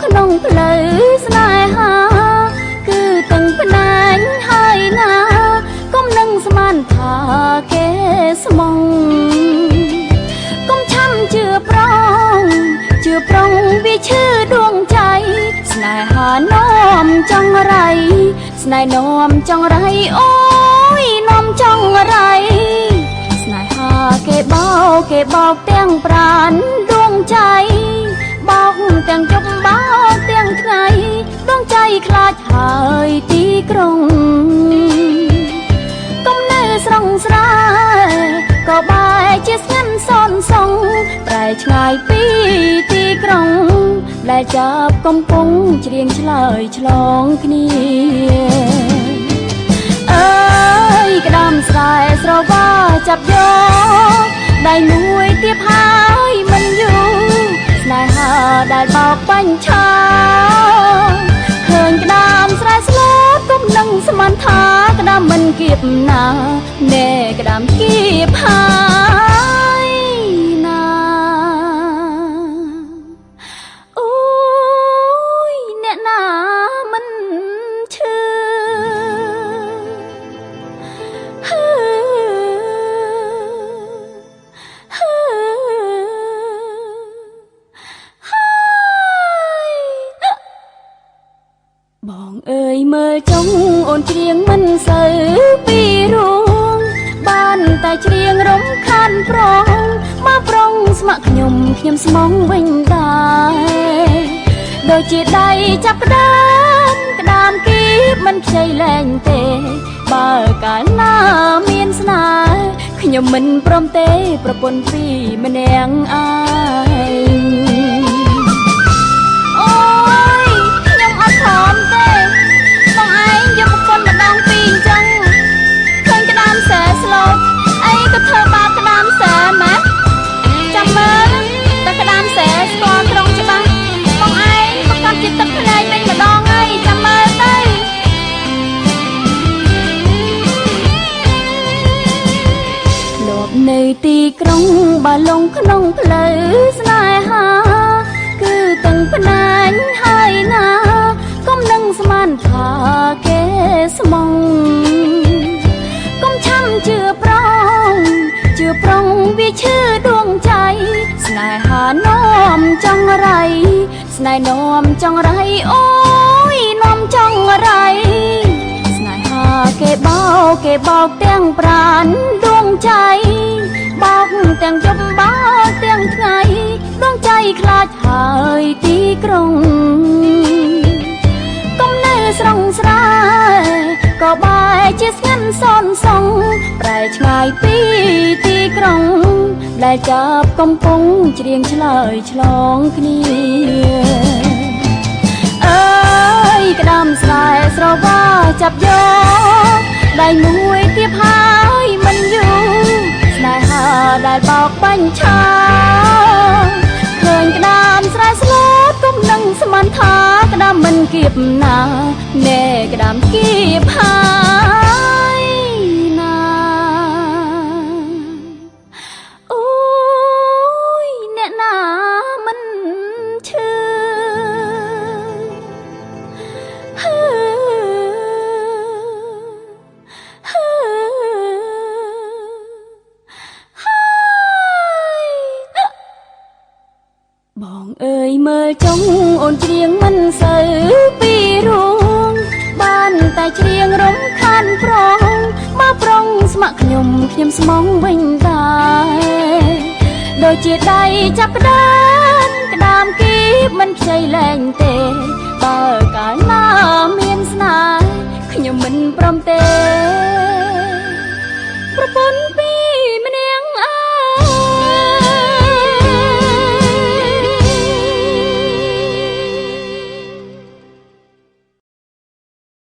ក្នុងផ្លូវស្នេហាគឺទាំងផ្នែកហើយណាកុំនឹងស្មានថាគេស្មងកុំឆាំជឿប្រុងវាឈឺដួងใจស្នេហានាំចង់រៃស្នេហ៍នាំចង់រៃអូយនាំចង់រៃស្នេហាគេបោកទាំងប្រាណដួងใจបោកទាំងជប់បោកទាំងថ្ងៃដួងใจខ្លាចហើយទីក្រុងកុំនៅស្រងស្រែក៏បែរជាស្ងាត់សនសងប្រែឆ្ងាយពីទីក្រុងដែលចាប់កំពុងច្រៀងឆ្លើយឆ្លងគ្នាអើយក្តាមស្រែស្រវាចាប់យកដៃមួយទៀតហើយមិនយូរស្នេហាដែលបោកបញ្ឆោឃើញក្តាមស្រែស្លូតគុំនឹងស្មានថាក្តាមមិនគៀបណាណែក្តាមគៀបហើយណាអូយអ្នកណាមិនឈឺបងអើយមើលចុងអូនច្រៀងមិនសូវពីរួងបានតែច្រៀងរំខានប្រងមកប្រងស្ម័គ្រខ្ញុំស្មងវិញដែរដូចជាដៃចាប់ក្តាមគៀបមិនខ្ចីលែងទេបើកាលណាមានស្នេហ៍ខ្ញុំមិនព្រមទេប្រពន្ធពីរម្នាក់ឯងអូយខ្ញុំអត់ព្រមទេបងឯងយកប្រពន្ធម្ដងពីរអញ្ចឹងឃើញក្តាមសែស្លូតអីក៏ធ្វើបាបក្តាមសែម៉េចចាំមើលតែក្តាមសែស្គាល់ត្រង់ច្បាស់បងឯងប្រកាសជាទឹកភ្នែកវិញម្ដងហើយចាំមើលទៅធ្លាប់នៅទីក្រុងបើលងក្នុងផ្លូវស្នេហាគឺទាំងផ្នែកហើយណាកុំនឹងស្មានថាគេស្មងកុំឆាំជឿប្រុងវាឈឺដួងใจស្នេហានាំចង់រៃស្នេហ៍នាំចង់រៃអូយនាំចង់រៃស្នេហាគេបោកទាំងប្រាណដួងใจបោកទាំងជប់បោកទាំងថ្ងៃដួងใจខ្លាចហើយទីក្រុងកុំនៅស្រងស្រែក៏បែរជាស្ងាត់សនសងប្រែឆ្ងាយពីទីក្រុងដែលចាប់កំពុងច្រៀងឆ្លើយឆ្លងគ្នាអើយក្តាមស្រែស្រវាចាប់យកដៃមួយទៀតហើយមិនយូរស្នេហាដែលបោកបញ្ឆោឃើញក្តាមស្រែស្លូតគុំនឹងស្មានថាក្តាមមិនគៀបណាណែក្តាមគៀបហើយណាអូយអ្នកណាមិនឈឺបងអើយមើលចុងអូនច្រៀងមិនសូវពីរួងបានតែច្រៀងរំខានប្រងមកប្រងស្ម័គ្រខ្ញុំស្មងវិញដែរដូចជាដៃចាប់ក្តាមគៀបមិនខ្ចីលែងទេបើកាលណាមានស្នេ